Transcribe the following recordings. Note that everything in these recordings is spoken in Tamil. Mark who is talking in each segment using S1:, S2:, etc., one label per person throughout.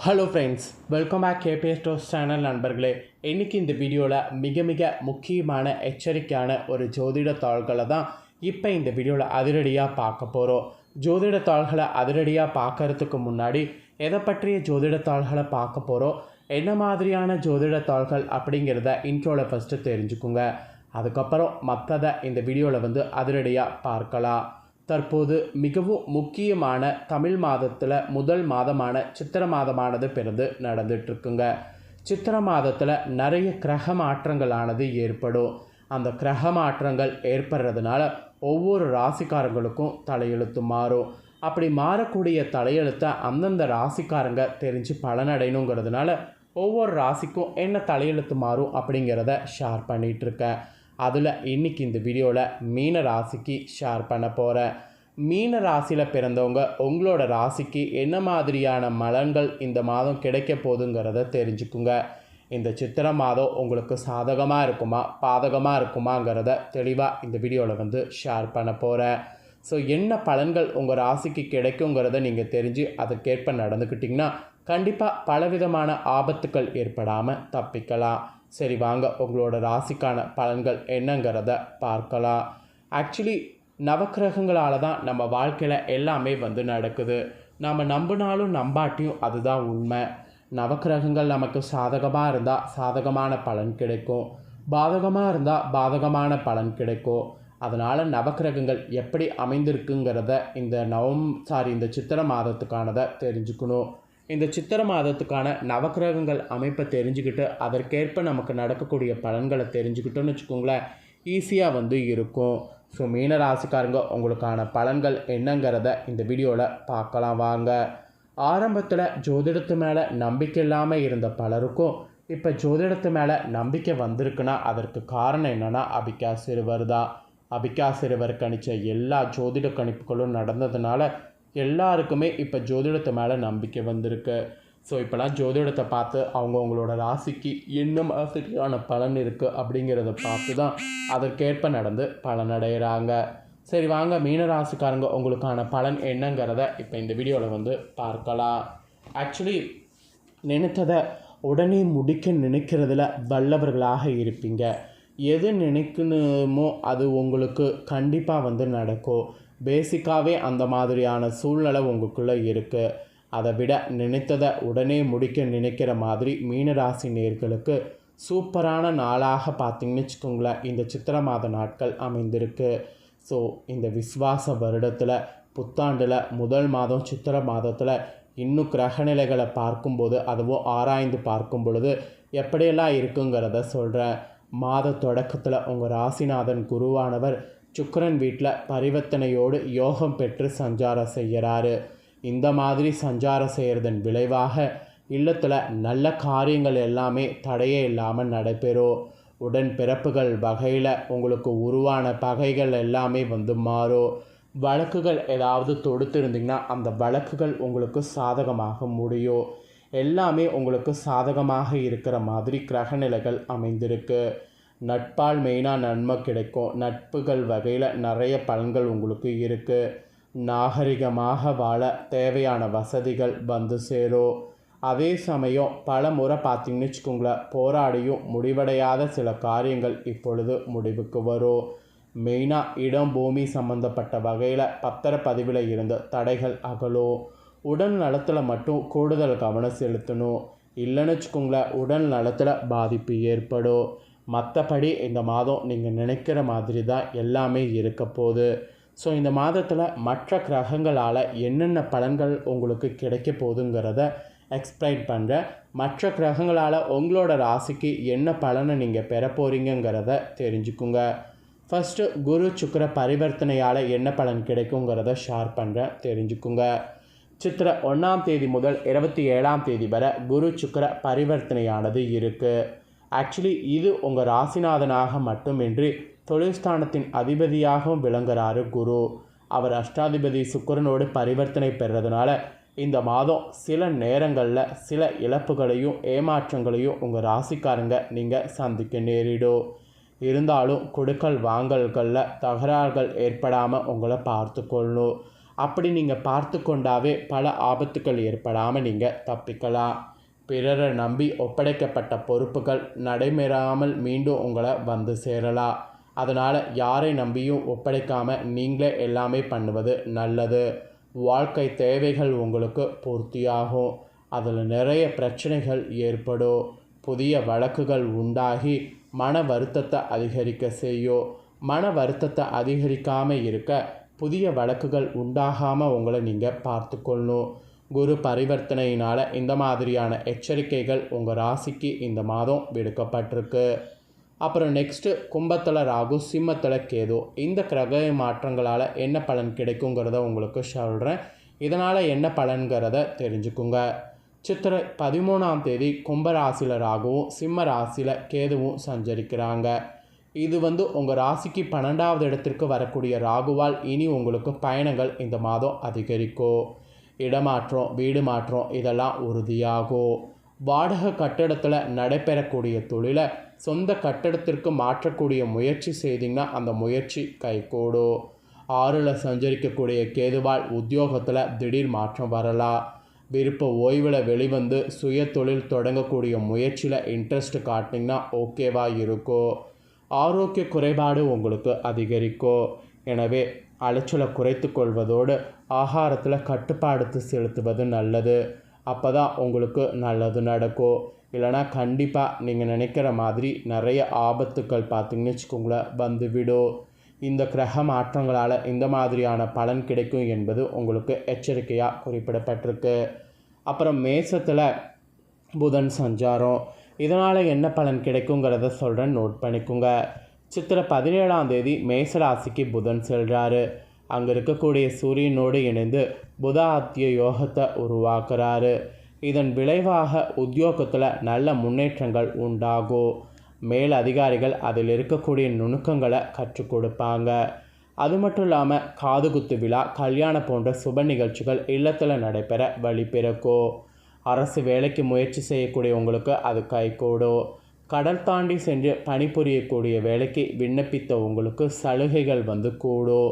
S1: ஹலோ ஃப்ரெண்ட்ஸ், வெல்கம் பேக் கேபே ஸ்டோர்ஸ் சேனல் நண்பர்களே. இன்றைக்கி இந்த வீடியோவில் மிக முக்கியமான எச்சரிக்கையான ஒரு ஜோதிட தாள்களை தான் இப்போ இந்த வீடியோவில் அதிரடியாக பார்க்க போகிறோம். ஜோதிட தாள்களை அதிரடியாக பார்க்கறதுக்கு முன்னாடி எதை பற்றிய ஜோதிட தாள்களை பார்க்க போகிறோம், என்ன மாதிரியான ஜோதிட தாள்கள் அப்படிங்கிறத இன்ட்ரோவில் ஃபஸ்ட்டு தெரிஞ்சுக்குங்க. அதுக்கப்புறம் மற்றதை இந்த வீடியோவில் அதிரடியாக பார்க்கலாம். தற்போது மிகவும் முக்கியமான தமிழ் மாதத்தில் முதல் மாதமான சித்திர மாதமானது பிறந்து நடந்துட்டுருக்குங்க. சித்திர மாதத்தில் நிறைய கிரக மாற்றங்களானது ஏற்படும். அந்த கிரக மாற்றங்கள் ஏற்படுறதுனால ஒவ்வொரு ராசிக்காரங்களுக்கும் தலையெழுத்து மாறும். அப்படி மாறக்கூடிய தலையெழுத்தை அந்தந்த ராசிக்காரங்க தெரிஞ்சு பலனடையணுங்கிறதுனால ஒவ்வொரு ராசிக்கும் என்ன தலையெழுத்து மாறும் அப்படிங்கிறத ஷேர் பண்ணிகிட்ருக்கேன். அதில் இன்றைக்கி இந்த வீடியோவில் மீன ராசிக்கு ஷேர் பண்ண போகிறேன். மீன ராசியில் பிறந்தவங்க உங்களோட ராசிக்கு என்ன மாதிரியான பலன்கள் இந்த மாதம் கிடைக்க போகுதுங்கிறத தெரிஞ்சுக்குங்க. இந்த சித்திரை மாதம் உங்களுக்கு சாதகமாக இருக்குமா பாதகமாக இருக்குமாங்கிறத தெளிவாக இந்த வீடியோவில் ஷேர் பண்ண போகிறேன். ஸோ என்ன பலன்கள் உங்கள் ராசிக்கு கிடைக்குங்கிறத நீங்கள் தெரிஞ்சு அதுக்கேற்ப நடந்துக்கிட்டிங்கன்னா கண்டிப்பாக பலவிதமான ஆபத்துக்கள் ஏற்படாமல் தப்பிக்கலாம். சரி, வாங்க உங்களோட ராசிக்கான பலன்கள் என்னங்கிறத பார்க்கலாம். ஆக்சுவலி நவக்கிரகங்களால் தான் நம்ம வாழ்க்கையில் எல்லாமே நடக்குது. நம்ம நம்பினாலும் நம்பாட்டியும் அதுதான் உண்மை. நவக்கிரகங்கள் நமக்கு சாதகமாக இருந்தால் சாதகமான பலன் கிடைக்கும், பாதகமாக இருந்தால் பாதகமான பலன் கிடைக்கும். அதனால் நவக்கிரகங்கள் எப்படி அமைந்திருக்குங்கிறத இந்த சித்திரை மாதத்துக்கானதை தெரிஞ்சுக்கணும். இந்த சித்திரை மாதத்துக்கான நவக்கிரகங்கள் அமைப்பை தெரிஞ்சுக்கிட்டு அதற்கேற்ப நமக்கு நடக்கக்கூடிய பலன்களை தெரிஞ்சுக்கிட்டோன்னு வச்சுக்கோங்களேன், ஈஸியாக இருக்கும். ஸோ மீன ராசிக்காரங்க உங்களுக்கான பலன்கள் என்னங்கிறத இந்த வீடியோவில் பார்க்கலாம் வாங்க. ஆரம்பத்தில் ஜோதிடத்து மேலே நம்பிக்கை இல்லாமல் இருந்த பலருக்கும் இப்போ ஜோதிடத்து மேலே நம்பிக்கை வந்திருக்குன்னா அதற்கு காரணம் என்னென்னா அபிகா சிறுவர் தான். அபிகா சிறுவர் கணித்த எல்லா ஜோதிட கணிப்புகளும் நடந்ததுனால எல்லாருக்குமே இப்போ ஜோதிடத்து மேலே நம்பிக்கை வந்திருக்கு. ஸோ இப்போலாம் ஜோதிடத்தை பார்த்து அவங்களோட ராசிக்கு என்ன மாதிரியான பலன் இருக்குது அப்படிங்கிறத பார்த்து தான் அதற்கேற்ப நடந்து பலனடைகிறாங்க. சரி, வாங்க மீன ராசிக்காரங்க உங்களுக்கான பலன் என்னங்கிறத இப்போ இந்த வீடியோவில் பார்க்கலாம். ஆக்சுவலி நினைத்ததை உடனே முடிக்க நினைக்கிறதுல வல்லவர்களாக இருப்பீங்க. எது நினைக்கணுமோ அது உங்களுக்கு கண்டிப்பாக நடக்கும். பேசிக்காகவே அந்த மாதிரியான சூழ்நிலை உங்களுக்குள்ளே இருக்குது. அதை விட நினைத்ததை உடனே முடிக்க நினைக்கிற மாதிரி மீனராசி நேயர்களுக்கு சூப்பரான நாளாக பார்த்திங்கன்னு வச்சுக்கோங்களேன் இந்த சித்திரை மாத நாட்கள் அமைந்திருக்கு. ஸோ இந்த விஸ்வாச வருடத்தில் புத்தாண்டில் முதல் மாதம் சித்திரை மாதத்தில் இன்னும் கிரகநிலைகளை பார்க்கும்போது அதுவும் ஆராய்ந்து பார்க்கும் பொழுது எப்படியெல்லாம் இருக்குங்கிறத சொல்கிறேன். மாத தொடக்கத்தில் உங்கள் ராசிநாதன் குருவானவர் சுக்கிரன் வீட்டில் பரிவர்த்தனையோடு யோகம் பெற்று சஞ்சாரம் செய்கிறாரு. இந்த மாதிரி சஞ்சாரம் செய்கிறதன் விளைவாக இல்லத்தில் நல்ல காரியங்கள் எல்லாமே தடையே இல்லாமல் நடைபெறும். உடன் பிறப்புகள் வகையில் உங்களுக்கு உருவான பகைகள் எல்லாமே மாறும். வழக்குகள் ஏதாவது தொடுத்திருந்தீங்கன்னா அந்த வழக்குகள் உங்களுக்கு சாதகமாக முடியும். எல்லாமே உங்களுக்கு சாதகமாக இருக்கிற மாதிரி கிரகநிலைகள் அமைந்திருக்கு. நட்பால் மெயினாக நன்மை கிடைக்கும். நட்புகள் வகையில் நிறைய பலன்கள் உங்களுக்கு இருக்குது. நாகரிகமாக வாழ தேவையான வசதிகள் சேரும். அதே சமயம் பல முறை பார்த்திங்கன்னு வச்சுக்கோங்களேன், போராடியும் முடிவடையாத சில காரியங்கள் இப்பொழுது முடிவுக்கு வரும். மெயினாக இடம் பூமி சம்மந்தப்பட்ட வகையில் பத்திரப்பதிவில் இருந்த தடைகள் அகலும். உடல் நலத்தில் மட்டும் கூடுதல் கவனம் செலுத்தணும். இல்லைன்னு வச்சுக்கோங்களேன், உடல் நலத்தில் பாதிப்பு ஏற்படும். மற்றபடி இந்த மாதம் நீங்கள் நினைக்கிற மாதிரி தான் எல்லாமே இருக்க போகுது. ஸோ இந்த மாதத்தில் மற்ற கிரகங்களால் என்னென்ன பலன்கள் உங்களுக்கு கிடைக்க போகுதுங்கிறத எக்ஸ்பிளைன் பண்ணுறேன். மற்ற கிரகங்களால் உங்களோட ராசிக்கு என்ன பலனை நீங்கள் பெற போகிறீங்கிறத தெரிஞ்சுக்குங்க. ஃபஸ்ட்டு குரு சுக்கிர பரிவர்த்தனையால் என்ன பலன் கிடைக்குங்கிறத ஷேர் பண்ணுறேன், தெரிஞ்சுக்குங்க. சித்திரை 1ஆம் தேதி முதல் 27ஆம் தேதி வரை குரு சுக்கிர பரிவர்த்தனையானது இருக்குது. ஆக்சுவலி இது உங்கள் ராசிநாதனாக மட்டுமின்றி தொழில்ஸ்தானத்தின் அதிபதியாகவும் விளங்குகிறாரு குரு. அவர் அஷ்டாதிபதி சுக்கிரனோடு பரிவர்த்தனை பெறுறதுனால இந்த மாதம் சில நேரங்களில் சில இழப்புகளையும் ஏமாற்றங்களையும் உங்கள் ராசிக்காரங்க நீங்கள் சந்திக்க நேரிடும். இருந்தாலும் கொடுக்கல் வாங்கல்களில் தகராறுகள் ஏற்படாமல் உங்களை பார்த்து கொள்ளணும். அப்படி நீங்கள் பார்த்து கொண்டாவே பல ஆபத்துக்கள் ஏற்படாமல் நீங்கள் தப்பிக்கலாம். பிறரை நம்பி ஒப்படைக்கப்பட்ட பொறுப்புகள் நடைபெறாமல் மீண்டும் உங்களை வந்து சேரலாம். அதனால் யாரை நம்பியும் ஒப்படைக்காமல் நீங்களே எல்லாமே பண்ணுவது நல்லது. வாழ்க்கை தேவைகள் உங்களுக்கு பூர்த்தியாகும். அதில் நிறைய பிரச்சனைகள் ஏற்படும். புதிய வழக்குகள் உண்டாகி மன வருத்தத்தை அதிகரிக்க செய்யும். மன வருத்தத்தை அதிகரிக்காமல் இருக்க புதிய வழக்குகள் உண்டாகாமல் உங்களை நீங்கள் பார்த்துக்கொள்ளணும். குரு பரிவர்த்தனையினால் இந்த மாதிரியான எச்சரிக்கைகள் உங்கள் ராசிக்கு இந்த மாதம் விடுக்கப்பட்டிருக்கு. அப்புறம் நெக்ஸ்ட்டு கும்பத்தில் ராகு, சிம்மத்தில் கேது. இந்த கிரக மாற்றங்களால் என்ன பலன் கிடைக்குங்கிறத உங்களுக்கு சொல்கிறேன். இதனால் என்ன பலன்கிறத தெரிஞ்சுக்குங்க. சித்திரை 13ஆம் தேதி கும்பராசியில் ராகுவும் சிம்ம ராசியில் கேதுவும் சஞ்சரிக்கிறாங்க. இது உங்கள் ராசிக்கு 12வது இடத்திற்கு வரக்கூடிய ராகுவால் இனி உங்களுக்கு பயணங்கள் இந்த மாதம் அதிகரிக்கும். இடமாற்றம், வீடு மாற்றம் இதெல்லாம் உறுதியாகும். வாடகை கட்டடத்தில் நடைபெறக்கூடிய தொழிலை சொந்த கட்டடத்திற்கு மாற்றக்கூடிய முயற்சி செய்திங்கன்னா அந்த முயற்சி கைகூடும். 6ல் சஞ்சரிக்கக்கூடிய கேதுவால் உத்தியோகத்தில் திடீர் மாற்றம் வரலாம். விருப்ப ஓய்வில் வெளிவந்து சுய தொழில் தொடங்கக்கூடிய முயற்சியில் இன்ட்ரெஸ்ட் காட்டிங்கன்னா ஓகேவாக இருக்கும். ஆரோக்கிய குறைபாடு உங்களுக்கு அதிகரிக்கும். எனவே அலைச்சலை குறைத்து கொள்வதோடு ஆகாரத்தில் கட்டுப்பாடு செலுத்துவது நல்லது. அப்போ தான் உங்களுக்கு நல்லது நடக்கும். இல்லைனா கண்டிப்பாக நீங்கள் நினைக்கிற மாதிரி நிறைய ஆபத்துக்கள் பார்த்திங்கன்னு வச்சுக்கோங்களேன் வந்துவிடும். இந்த கிரக மாற்றங்களால் இந்த மாதிரியான பலன் கிடைக்கும் என்பது உங்களுக்கு எச்சரிக்கையாக குறிப்பிடப்பட்டிருக்கு. அப்புறம் மேசத்தில் புதன் சஞ்சாரம். இதனால் என்ன பலன் கிடைக்குங்கிறத சொல்கிறேன், நோட் பண்ணிக்கோங்க. சித்திரை 17ஆம் தேதி மேசராசிக்கு புதன் செல்கிறாரு. அங்கே இருக்கக்கூடிய சூரியனோடு இணைந்து புத ஆத்திய யோகத்தை உருவாக்குறாரு. இதன் விளைவாக உத்தியோகத்தில் நல்ல முன்னேற்றங்கள் உண்டாகும். மேல் அதிகாரிகள் அதில் இருக்கக்கூடிய நுணுக்கங்களை கற்றுக் கொடுப்பாங்க. அது மட்டும் இல்லாமல் காதுகுத்து விழா, கல்யாணம் போன்ற சுப நிகழ்ச்சிகள் இல்லத்தில் நடைபெற வழி பிறக்கும். அரசு வேலைக்கு முயற்சி செய்யக்கூடிய உங்களுக்கு அது கைகூடும். கடல் தாண்டி சென்று பணிபுரியக்கூடிய வேலைக்கு விண்ணப்பித்த உங்களுக்கு சலுகைகள் கூடும்.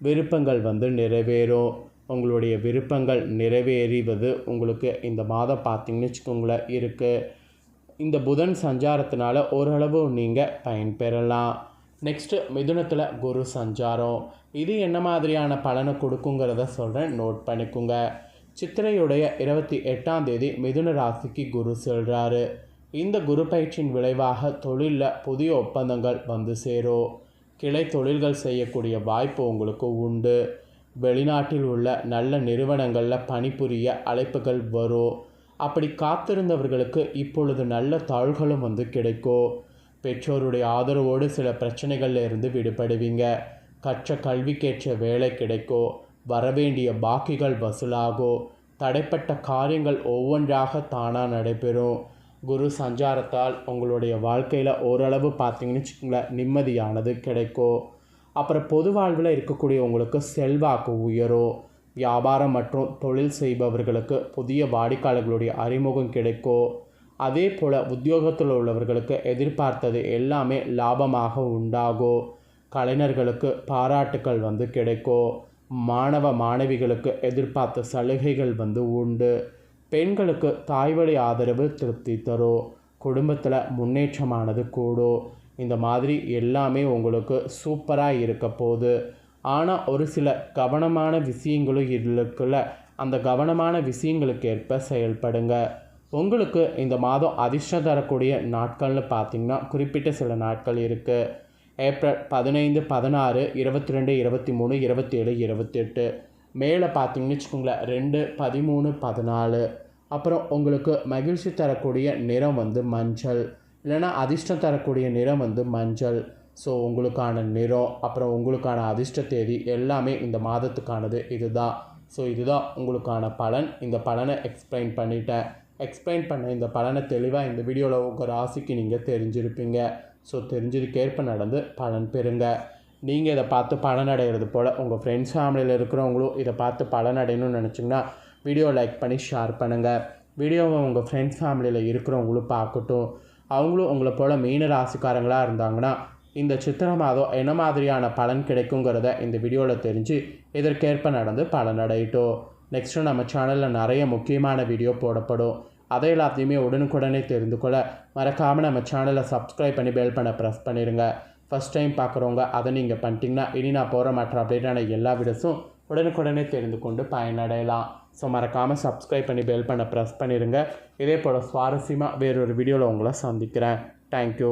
S1: விருப்பங்கள் நிறைவேறும். உங்களுடைய விருப்பங்கள் நிறைவேறுவது உங்களுக்கு இந்த மாதம் பார்த்திங்கன்னு வச்சுக்கோங்களேன் இருக்குது. இந்த புதன் சஞ்சாரத்தினால ஓரளவு நீங்கள் பயன்பெறலாம். நெக்ஸ்ட்டு மிதுனத்தில் குரு சஞ்சாரம். இது என்ன மாதிரியான பலனை கொடுக்குங்கிறத சொல்கிறேன், நோட் பண்ணிக்கோங்க. சித்திரையுடைய 28ஆம் தேதி மிதுன ராசிக்கு குரு செல்கிறாரு. இந்த குரு பயிற்சியின் விளைவாக தொழிலில் புதிய ஒப்பந்தங்கள் சேரும். கிளை தொழில்கள் செய்யக்கூடிய வாய்ப்பு உங்களுக்கு உண்டு. வெளிநாட்டில் உள்ள நல்ல நிறுவனங்களில் பணிபுரிய அழைப்புகள் வரும். அப்படி காத்திருந்தவர்களுக்கு இப்பொழுது நல்ல தாள்களும் கிடைக்கும். பெற்றோருடைய ஆதரவோடு சில பிரச்சனைகளில் இருந்து விடுபடுவீங்க. கற்ற கல்விக்கேற்ற வேலை கிடைக்கும். வரவேண்டிய பாக்கிகள் வசூலாகும். தடைப்பட்ட காரியங்கள் ஒவ்வொன்றாக தானாக நடைபெறும். குரு சஞ்சாரத்தால் உங்களுடைய வாழ்க்கையில் ஓரளவு பார்த்திங்கன்னு வச்சுக்கோங்களேன் நிம்மதியானது கிடைக்கும். அப்புறம் பொது வாழ்வில் இருக்கக்கூடிய உங்களுக்கு செல்வாக்கு உயரும். வியாபாரம் மற்றும் தொழில் செய்பவர்களுக்கு புதிய வாடிக்கையாளர்களுடைய அறிமுகம் கிடைக்கும். அதே போல் உத்தியோகத்தில் உள்ளவர்களுக்கு எதிர்பார்த்தது எல்லாமே லாபமாக உண்டாகும். கலைஞர்களுக்கு பாராட்டுக்கள் கிடைக்கும். மாணவ மாணவிகளுக்கு எதிர்பார்த்த சலுகைகள் உண்டு. பெண்களுக்கு தாய்வழி ஆதரவு திருப்தி தரும். குடும்பத்தில் முன்னேற்றமானது கூடும். இந்த மாதிரி எல்லாமே உங்களுக்கு சூப்பராக இருக்க போகுது. ஆனால் ஒரு சில கவனமான விஷயங்களும் இருக்குல்ல, அந்த கவனமான விஷயங்களுக்கு ஏற்ப செயல்படுங்க. உங்களுக்கு இந்த மாதம் அதிர்ஷ்டம் தரக்கூடிய நாட்கள்னு பார்த்திங்கன்னா குறிப்பிட்ட சில நாட்கள் இருக்குது. ஏப்ரல் 15, 16, 22, 23, 27, 28. மேலே பார்த்திங்கன்னு வச்சுக்கோங்களேன் 2, 13, 14. அப்புறம் உங்களுக்கு மகிழ்ச்சி தரக்கூடிய நிறம் மஞ்சள், இல்லைனா அதிர்ஷ்டம் தரக்கூடிய நிறம் மஞ்சள். ஸோ உங்களுக்கான நிறம் அப்புறம் உங்களுக்கான அதிர்ஷ்ட தேதி எல்லாமே இந்த மாதத்துக்கானது இதுதான். ஸோ இதுதான் உங்களுக்கான பலன். இந்த பலனை எக்ஸ்பிளைன் பண்ணிட்டேன். எக்ஸ்பிளைன் பண்ண இந்த பலனை தெளிவாக இந்த வீடியோவில் உங்கள் ராசிக்கு நீங்கள் தெரிஞ்சிருப்பீங்க. ஸோ தெரிஞ்சதுக்கேற்ப நடந்து பலன் பெறுங்க. நீங்கள் இதை பார்த்து பலனடைகிறது போல் உங்கள் ஃப்ரெண்ட்ஸ் ஃபேமிலியில் இருக்கிறவங்களும் இதை பார்த்து பலனடையணும்னு நினச்சிங்கன்னா வீடியோ லைக் பண்ணி ஷேர் பண்ணுங்கள். வீடியோவை உங்கள் ஃப்ரெண்ட்ஸ் ஃபேமிலியில் இருக்கிறவங்களும் பார்க்கட்டும். அவங்களும் உங்களை போல் மீன ராசிக்காரங்களாக இருந்தாங்கன்னா இந்த சித்திரை மாதம் என்ன மாதிரியான பலன் கிடைக்குங்கிறத இந்த வீடியோவில் தெரிஞ்சு இதற்கேற்ப நடந்து பலனடையட்டும். நெக்ஸ்ட்டு நம்ம சேனலில் நிறைய முக்கியமான வீடியோ போடப்படும். அதை எல்லாத்தையுமே உடனுக்குடனே தெரிந்து கொள்ள மறக்காமல் நம்ம சேனலை சப்ஸ்கிரைப் பண்ணி பெல் பண்ண ப்ரெஸ் பண்ணிடுங்க. ஃபஸ்ட் டைம் பார்க்குறவங்க அதை நீங்கள் பண்ணிட்டீங்கன்னா இனி நான் போகிற மற்ற அப்டேட்டான எல்லா வீடியோஸும் உடனுக்குடனே தெரிந்து கொண்டு பயனடையலாம். ஸோ மறக்காமல் சப்ஸ்கிரைப் பண்ணி பெல் பண்ண ப்ரெஸ் பண்ணிடுங்க. இதே போல் சுவாரஸ்யமாக வேறொரு வீடியோவில் உங்களை சந்திக்கிறேன். தேங்க்யூ.